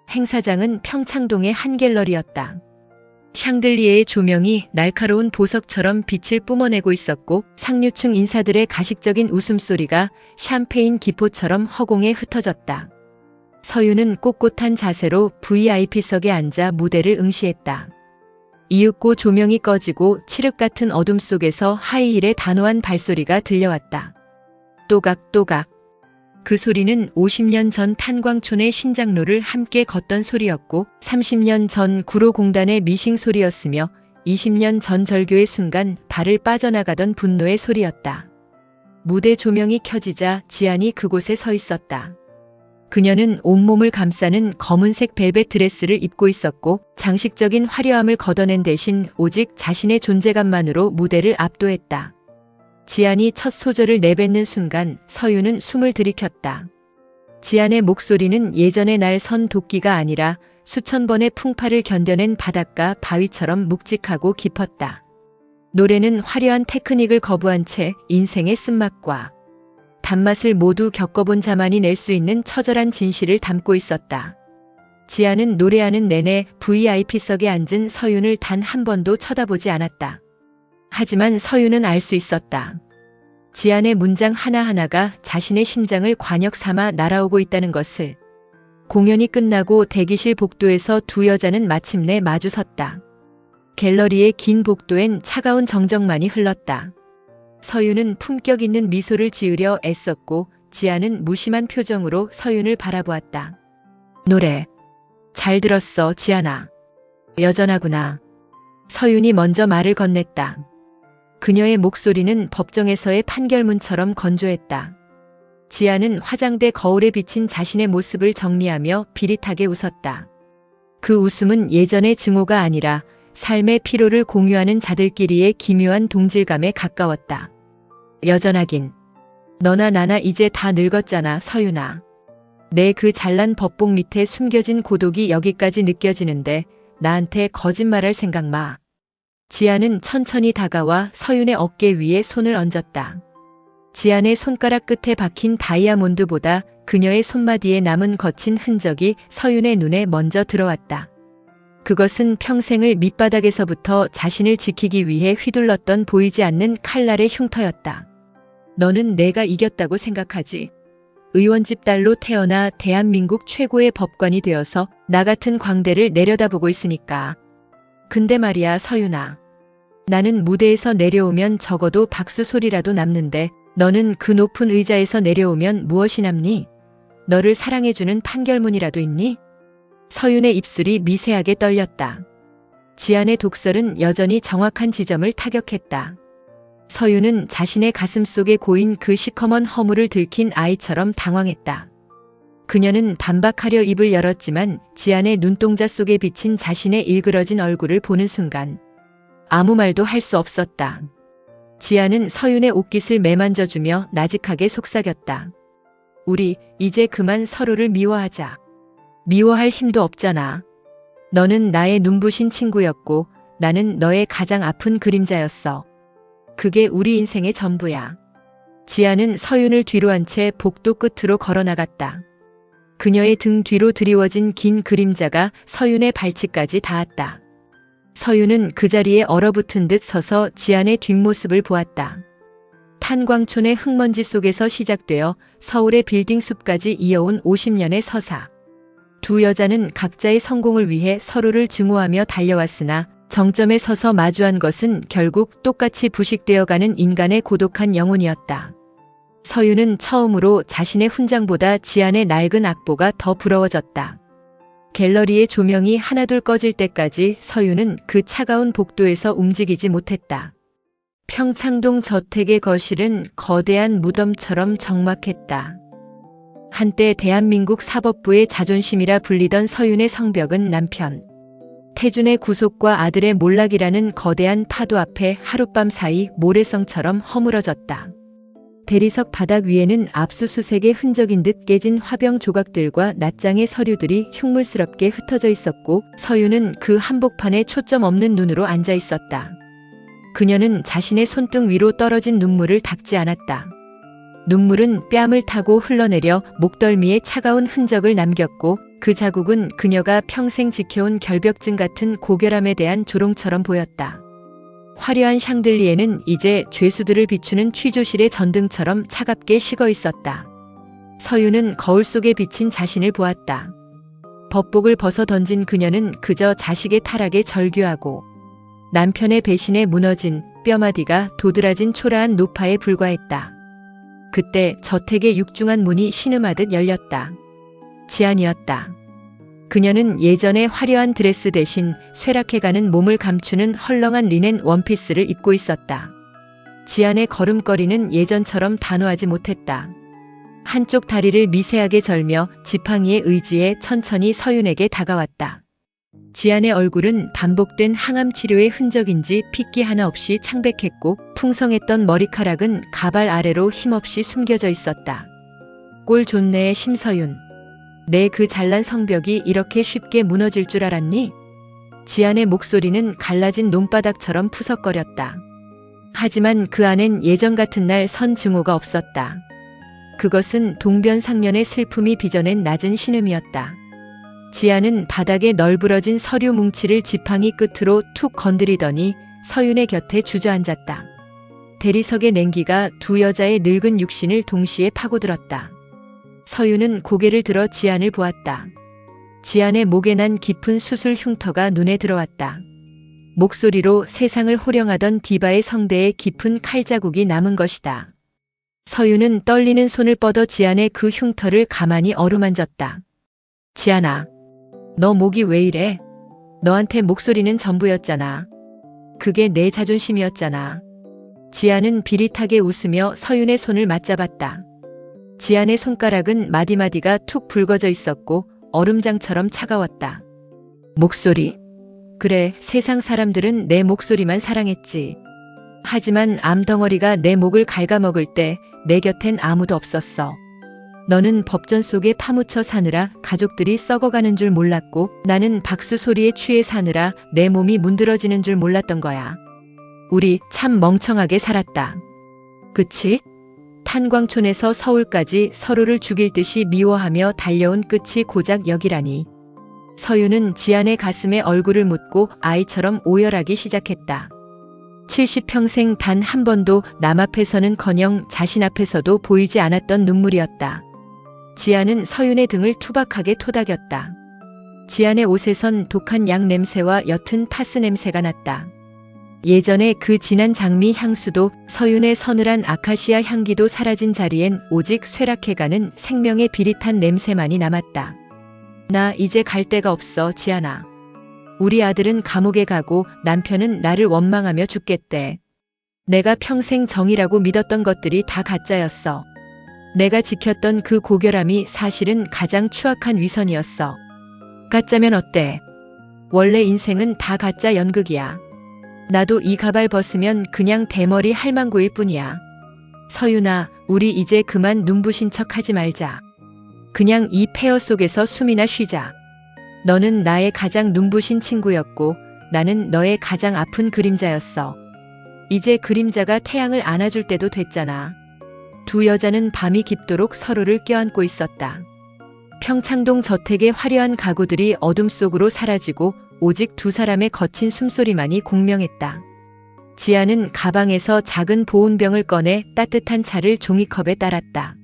행사장은 평창동의 한 갤러리였다. 샹들리에의 조명이 날카로운 보석처럼 빛을 뿜어내고 있었고 상류층 인사들의 가식적인 웃음소리가 샴페인 기포처럼 허공에 흩어졌다. 서윤은 꼿꼿한 자세로 VIP석에 앉아 무대를 응시했다. 이윽고 조명이 꺼지고 칠흑 같은 어둠 속에서 하이힐의 단호한 발소리가 들려왔다. 또각또각. 그 소리는 50년 전 탄광촌의 신장로를 함께 걷던 소리였고 30년 전 구로공단의 미싱 소리였으며 20년 전 절교의 순간 발을 빠져나가던 분노의 소리였다. 무대 조명이 켜지자 지안이 그곳에 서 있었다. 그녀는 온몸을 감싸는 검은색 벨벳 드레스를 입고 있었고 장식적인 화려함을 걷어낸 대신 오직 자신의 존재감만으로 무대를 압도했다. 지안이 첫 소절을 내뱉는 순간 서유는 숨을 들이켰다. 지안의 목소리는 예전의 날 선 도끼가 아니라 수천 번의 풍파를 견뎌낸 바닷가 바위처럼 묵직하고 깊었다. 노래는 화려한 테크닉을 거부한 채 인생의 쓴맛과 단맛을 모두 겪어본 자만이 낼 수 있는 처절한 진실을 담고 있었다. 지아는 노래하는 내내 VIP석에 앉은 서윤을 단 한 번도 쳐다보지 않았다. 하지만 서윤은 알 수 있었다. 지안의 문장 하나하나가 자신의 심장을 관역 삼아 날아오고 있다는 것을. 공연이 끝나고 대기실 복도에서 두 여자는 마침내 마주섰다. 갤러리의 긴 복도엔 차가운 정적만이 흘렀다. 서윤은 품격 있는 미소를 지으려 애썼고 지아는 무심한 표정으로 서윤을 바라보았다. 노래 잘 들었어, 지아나. 여전하구나. 서윤이 먼저 말을 건넸다. 그녀의 목소리는 법정에서의 판결문처럼 건조했다. 지아는 화장대 거울에 비친 자신의 모습을 정리하며 비릿하게 웃었다. 그 웃음은 예전의 증오가 아니라 삶의 피로를 공유하는 자들끼리의 기묘한 동질감에 가까웠다. 여전하긴. 너나 나나 이제 다 늙었잖아, 서윤아. 내 그 잘난 법복 밑에 숨겨진 고독이 여기까지 느껴지는데 나한테 거짓말할 생각 마. 지아는 천천히 다가와 서윤의 어깨 위에 손을 얹었다. 지안의 손가락 끝에 박힌 다이아몬드보다 그녀의 손마디에 남은 거친 흔적이 서윤의 눈에 먼저 들어왔다. 그것은 평생을 밑바닥에서부터 자신을 지키기 위해 휘둘렀던 보이지 않는 칼날의 흉터였다. 너는 내가 이겼다고 생각하지? 의원집 딸로 태어나 대한민국 최고의 법관이 되어서 나 같은 광대를 내려다보고 있으니까. 근데 말이야, 서윤아. 나는 무대에서 내려오면 적어도 박수 소리라도 남는데 너는 그 높은 의자에서 내려오면 무엇이 남니? 너를 사랑해주는 판결문이라도 있니? 서윤의 입술이 미세하게 떨렸다. 지안의 독설은 여전히 정확한 지점을 타격했다. 서윤은 자신의 가슴 속에 고인 그 시커먼 허물을 들킨 아이처럼 당황했다. 그녀는 반박하려 입을 열었지만 지안의 눈동자 속에 비친 자신의 일그러진 얼굴을 보는 순간 아무 말도 할 수 없었다. 지아는 서윤의 옷깃을 매만져주며 나직하게 속삭였다. 우리 이제 그만 서로를 미워하자. 미워할 힘도 없잖아. 너는 나의 눈부신 친구였고 나는 너의 가장 아픈 그림자였어. 그게 우리 인생의 전부야. 지아는 서윤을 뒤로 한 채 복도 끝으로 걸어나갔다. 그녀의 등 뒤로 드리워진 긴 그림자가 서윤의 발치까지 닿았다. 서윤은 그 자리에 얼어붙은 듯 서서 지안의 뒷모습을 보았다. 탄광촌의 흙먼지 속에서 시작되어 서울의 빌딩 숲까지 이어온 50년의 서사. 두 여자는 각자의 성공을 위해 서로를 증오하며 달려왔으나 정점에 서서 마주한 것은 결국 똑같이 부식되어가는 인간의 고독한 영혼이었다. 서윤은 처음으로 자신의 훈장보다 지안의 낡은 악보가 더 부러워졌다. 갤러리의 조명이 하나둘 꺼질 때까지 서윤은 그 차가운 복도에서 움직이지 못했다. 평창동 저택의 거실은 거대한 무덤처럼 적막했다. 한때 대한민국 사법부의 자존심이라 불리던 서윤의 성벽은 남편 태준의 구속과 아들의 몰락이라는 거대한 파도 앞에 하룻밤 사이 모래성처럼 허물어졌다. 대리석 바닥 위에는 압수수색의 흔적인 듯 깨진 화병 조각들과 낱장의 서류들이 흉물스럽게 흩어져 있었고 서윤은 그 한복판에 초점 없는 눈으로 앉아 있었다. 그녀는 자신의 손등 위로 떨어진 눈물을 닦지 않았다. 눈물은 뺨을 타고 흘러내려 목덜미에 차가운 흔적을 남겼고 그 자국은 그녀가 평생 지켜온 결벽증 같은 고결함에 대한 조롱처럼 보였다. 화려한 샹들리에는 이제 죄수들을 비추는 취조실의 전등처럼 차갑게 식어 있었다. 서윤은 거울 속에 비친 자신을 보았다. 법복을 벗어 던진 그녀는 그저 자식의 타락에 절규하고 남편의 배신에 무너진 뼈마디가 도드라진 초라한 노파에 불과했다. 그때 저택의 육중한 문이 신음하듯 열렸다. 지안이었다. 그녀는 예전의 화려한 드레스 대신 쇠락해가는 몸을 감추는 헐렁한 리넨 원피스를 입고 있었다. 지안의 걸음걸이는 예전처럼 단호하지 못했다. 한쪽 다리를 미세하게 절며 지팡이의 의지에 천천히 서윤에게 다가왔다. 지안의 얼굴은 반복된 항암 치료의 흔적인지 핏기 하나 없이 창백했고 풍성했던 머리카락은 가발 아래로 힘없이 숨겨져 있었다. 꼴 좋네, 심서윤. 내 그 잘난 성벽이 이렇게 쉽게 무너질 줄 알았니? 지안의 목소리는 갈라진 논바닥처럼 푸석거렸다. 하지만 그 안엔 예전 같은 날 선 증오가 없었다. 그것은 동변상련의 슬픔이 빚어낸 낮은 신음이었다. 지안은 바닥에 널브러진 서류 뭉치를 지팡이 끝으로 툭 건드리더니 서윤의 곁에 주저앉았다. 대리석의 냉기가 두 여자의 늙은 육신을 동시에 파고들었다. 서윤은 고개를 들어 지안을 보았다. 지안의 목에 난 깊은 수술 흉터가 눈에 들어왔다. 목소리로 세상을 호령하던 디바의 성대에 깊은 칼자국이 남은 것이다. 서윤은 떨리는 손을 뻗어 지안의 그 흉터를 가만히 어루만졌다. 지안아, 너 목이 왜 이래? 너한테 목소리는 전부였잖아. 그게 내 자존심이었잖아. 지안은 비릿하게 웃으며 서윤의 손을 맞잡았다. 지안의 손가락은 마디마디가 툭 붉어져 있었고 얼음장처럼 차가웠다. 목소리. 그래, 세상 사람들은 내 목소리만 사랑했지. 하지만 암덩어리가 내 목을 갉아먹을 때 내 곁엔 아무도 없었어. 너는 법전 속에 파묻혀 사느라 가족들이 썩어가는 줄 몰랐고 나는 박수 소리에 취해 사느라 내 몸이 문드러지는 줄 몰랐던 거야. 우리 참 멍청하게 살았다. 그치? 탄광촌에서 서울까지 서로를 죽일 듯이 미워하며 달려온 끝이 고작 여기라니. 서윤은 지안의 가슴에 얼굴을 묻고 아이처럼 오열하기 시작했다. 70평생 단 한 번도 남 앞에서는커녕 자신 앞에서도 보이지 않았던 눈물이었다. 지안은 서윤의 등을 투박하게 토닥였다. 지안의 옷에선 독한 약 냄새와 옅은 파스 냄새가 났다. 예전에 그 진한 장미 향수도 서윤의 서늘한 아카시아 향기도 사라진 자리엔 오직 쇠락해가는 생명의 비릿한 냄새만이 남았다. 나 이제 갈 데가 없어, 지안아. 우리 아들은 감옥에 가고 남편은 나를 원망하며 죽겠대. 내가 평생 정이라고 믿었던 것들이 다 가짜였어. 내가 지켰던 그 고결함이 사실은 가장 추악한 위선이었어. 가짜면 어때? 원래 인생은 다 가짜 연극이야. 나도 이 가발 벗으면 그냥 대머리 할망구일 뿐이야. 서윤아, 우리 이제 그만 눈부신 척 하지 말자. 그냥 이 폐허 속에서 숨이나 쉬자. 너는 나의 가장 눈부신 친구였고 나는 너의 가장 아픈 그림자였어. 이제 그림자가 태양을 안아줄 때도 됐잖아. 두 여자는 밤이 깊도록 서로를 껴안고 있었다. 평창동 저택의 화려한 가구들이 어둠 속으로 사라지고 오직 두 사람의 거친 숨소리만이 공명했다. 지안은 가방에서 작은 보온병을 꺼내 따뜻한 차를 종이컵에 따랐다.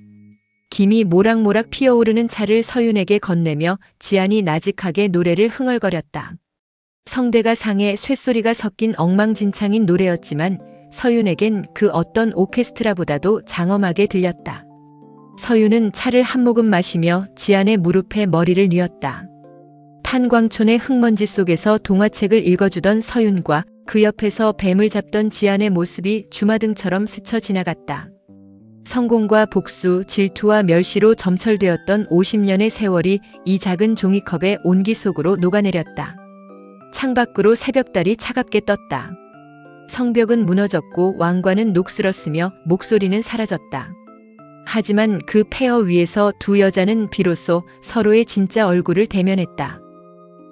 김이 모락모락 피어오르는 차를 서윤에게 건네며 지안이 나직하게 노래를 흥얼거렸다. 성대가 상해 쇳소리가 섞인 엉망진창인 노래였지만 서윤에겐 그 어떤 오케스트라보다도 장엄하게 들렸다. 서윤은 차를 한 모금 마시며 지안의 무릎에 머리를 뉘었다. 탄광촌의 흙먼지 속에서 동화책을 읽어주던 서윤과 그 옆에서 뱀을 잡던 지안의 모습이 주마등처럼 스쳐 지나갔다. 성공과 복수, 질투와 멸시로 점철되었던 50년의 세월이 이 작은 종이컵의 온기 속으로 녹아내렸다. 창밖으로 새벽달이 차갑게 떴다. 성벽은 무너졌고 왕관은 녹슬었으며 목소리는 사라졌다. 하지만 그 폐허 위에서 두 여자는 비로소 서로의 진짜 얼굴을 대면했다.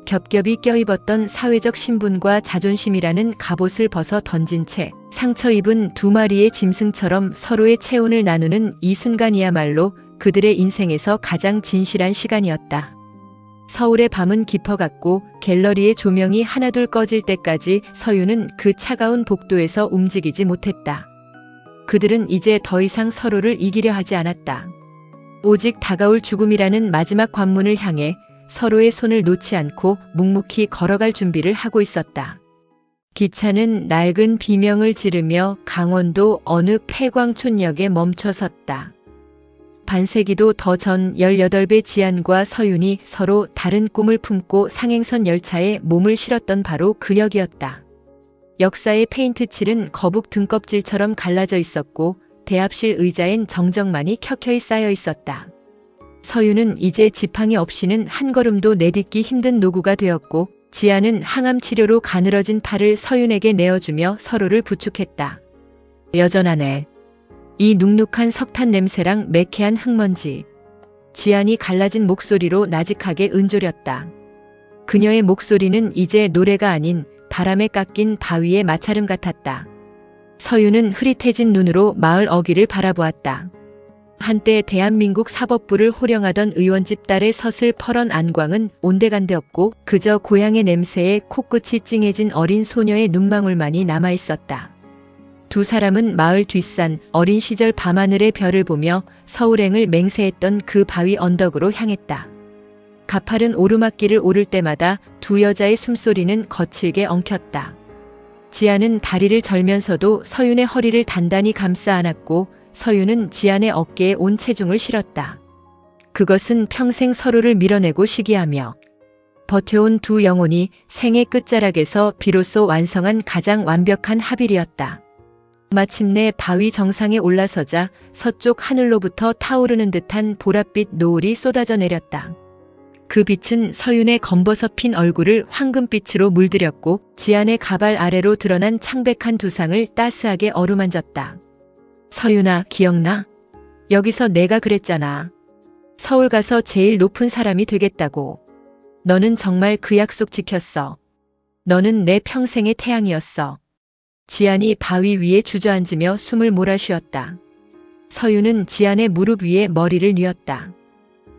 겹겹이 껴입었던 사회적 신분과 자존심이라는 갑옷을 벗어 던진 채 상처 입은 두 마리의 짐승처럼 서로의 체온을 나누는 이 순간이야말로 그들의 인생에서 가장 진실한 시간이었다. 서울의 밤은 깊어갔고 갤러리의 조명이 하나둘 꺼질 때까지 서윤은 그 차가운 복도에서 움직이지 못했다. 그들은 이제 더 이상 서로를 이기려 하지 않았다. 오직 다가올 죽음이라는 마지막 관문을 향해 서로의 손을 놓지 않고 묵묵히 걸어갈 준비를 하고 있었다. 기차는 낡은 비명을 지르며 강원도 어느 폐광촌역에 멈춰섰다. 반세기도 더 전 18배 지안과 서윤이 서로 다른 꿈을 품고 상행선 열차에 몸을 실었던 바로 그 역이었다. 역사의 페인트 칠은 거북 등껍질처럼 갈라져 있었고 대합실 의자엔 정적만이 켜켜이 쌓여 있었다. 서유는 이제 지팡이 없이는 한 걸음도 내딛기 힘든 노구가 되었고 지아는 항암 치료로 가늘어진 팔을 서윤에게 내어주며 서로를 부축했다. 여전하네. 이 눅눅한 석탄 냄새랑 매캐한 흙먼지. 지안이 갈라진 목소리로 나직하게 은조렸다. 그녀의 목소리는 이제 노래가 아닌 바람에 깎인 바위의 마찰음 같았다. 서윤은 흐릿해진 눈으로 마을 어귀를 바라보았다. 한때 대한민국 사법부를 호령하던 의원집 딸의 서슬퍼런 안광은 온데간데 없고 그저 고향의 냄새에 코끝이 찡해진 어린 소녀의 눈망울만이 남아있었다. 두 사람은 마을 뒷산 어린 시절 밤하늘의 별을 보며 서울행을 맹세했던 그 바위 언덕으로 향했다. 가파른 오르막길을 오를 때마다 두 여자의 숨소리는 거칠게 엉켰다. 지아는 다리를 절면서도 서윤의 허리를 단단히 감싸 안았고 서윤은 지안의 어깨에 온 체중을 실었다. 그것은 평생 서로를 밀어내고 시기하며 버텨온 두 영혼이 생의 끝자락에서 비로소 완성한 가장 완벽한 합일이었다. 마침내 바위 정상에 올라서자 서쪽 하늘로부터 타오르는 듯한 보랏빛 노을이 쏟아져 내렸다. 그 빛은 서윤의 검버섯 핀 얼굴을 황금빛으로 물들였고 지안의 가발 아래로 드러난 창백한 두상을 따스하게 어루만졌다. 서윤아, 기억나? 여기서 내가 그랬잖아. 서울 가서 제일 높은 사람이 되겠다고. 너는 정말 그 약속 지켰어. 너는 내 평생의 태양이었어. 지안이 바위 위에 주저앉으며 숨을 몰아쉬었다. 서윤은 지안의 무릎 위에 머리를 뉘었다.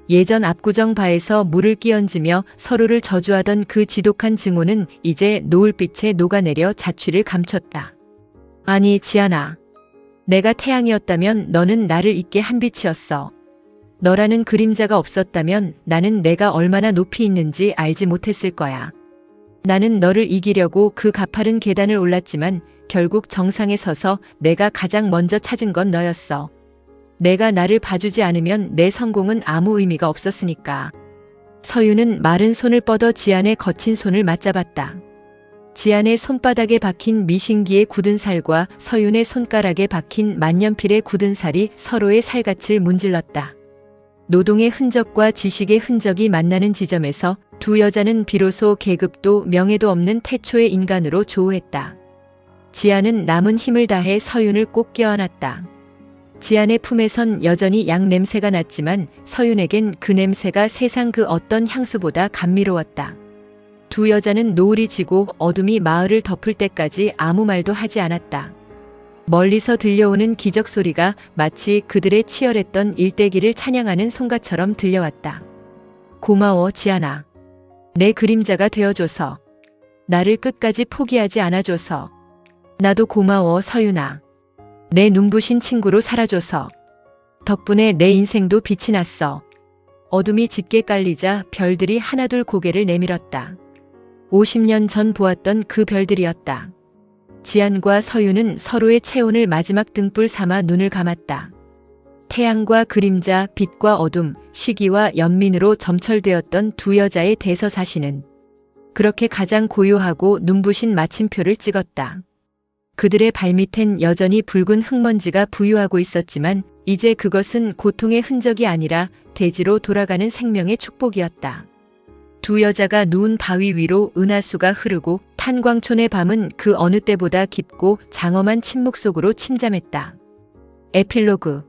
예전 압구정 바에서 물을 끼얹으며 서로를 저주하던 그 지독한 증오는 이제 노을빛에 녹아내려 자취를 감췄다. 아니, 지안아. 내가 태양이었다면 너는 나를 잊게 한 빛이었어. 너라는 그림자가 없었다면 나는 내가 얼마나 높이 있는지 알지 못했을 거야. 나는 너를 이기려고 그 가파른 계단을 올랐지만 결국 정상에 서서 내가 가장 먼저 찾은 건 너였어. 내가 나를 봐주지 않으면 내 성공은 아무 의미가 없었으니까. 서윤은 마른 손을 뻗어 지안의 거친 손을 맞잡았다. 지안의 손바닥에 박힌 미신기의 굳은 살과 서윤의 손가락에 박힌 만년필의 굳은 살이 서로의 살갗을 문질렀다. 노동의 흔적과 지식의 흔적이 만나는 지점에서 두 여자는 비로소 계급도 명예도 없는 태초의 인간으로 조우했다. 지안은 남은 힘을 다해 서윤을 꼭 껴안았다. 지안의 품에선 여전히 양 냄새가 났지만 서윤에겐 그 냄새가 세상 그 어떤 향수보다 감미로웠다. 두 여자는 노을이 지고 어둠이 마을을 덮을 때까지 아무 말도 하지 않았다. 멀리서 들려오는 기적 소리가 마치 그들의 치열했던 일대기를 찬양하는 송가처럼 들려왔다. 고마워, 지안아. 내 그림자가 되어줘서. 나를 끝까지 포기하지 않아줘서. 나도 고마워, 서윤아. 내 눈부신 친구로 살아줘서. 덕분에 내 인생도 빛이 났어. 어둠이 짙게 깔리자 별들이 하나둘 고개를 내밀었다. 50년 전 보았던 그 별들이었다. 지안과 서윤은 서로의 체온을 마지막 등불 삼아 눈을 감았다. 태양과 그림자, 빛과 어둠, 시기와 연민으로 점철되었던 두 여자의 대서사시는 그렇게 가장 고요하고 눈부신 마침표를 찍었다. 그들의 발밑엔 여전히 붉은 흙먼지가 부유하고 있었지만 이제 그것은 고통의 흔적이 아니라 대지로 돌아가는 생명의 축복이었다. 두 여자가 누운 바위 위로 은하수가 흐르고 탄광촌의 밤은 그 어느 때보다 깊고 장엄한 침묵 속으로 침잠했다. 에필로그.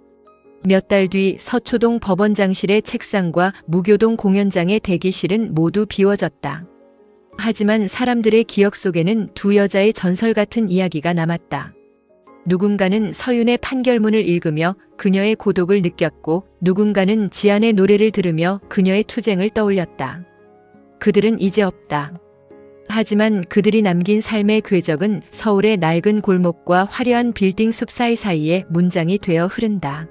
몇 달 뒤 서초동 법원장실의 책상과 무교동 공연장의 대기실은 모두 비워졌다. 하지만 사람들의 기억 속에는 두 여자의 전설 같은 이야기가 남았다. 누군가는 서윤의 판결문을 읽으며 그녀의 고독을 느꼈고 누군가는 지안의 노래를 들으며 그녀의 투쟁을 떠올렸다. 그들은 이제 없다. 하지만 그들이 남긴 삶의 궤적은 서울의 낡은 골목과 화려한 빌딩 숲 사이사이에 문장이 되어 흐른다.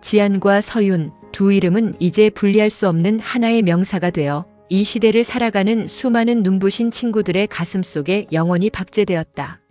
지안과 서윤 두 이름은 이제 분리할 수 없는 하나의 명사가 되어 이 시대를 살아가는 수많은 눈부신 친구들의 가슴 속에 영원히 박제되었다.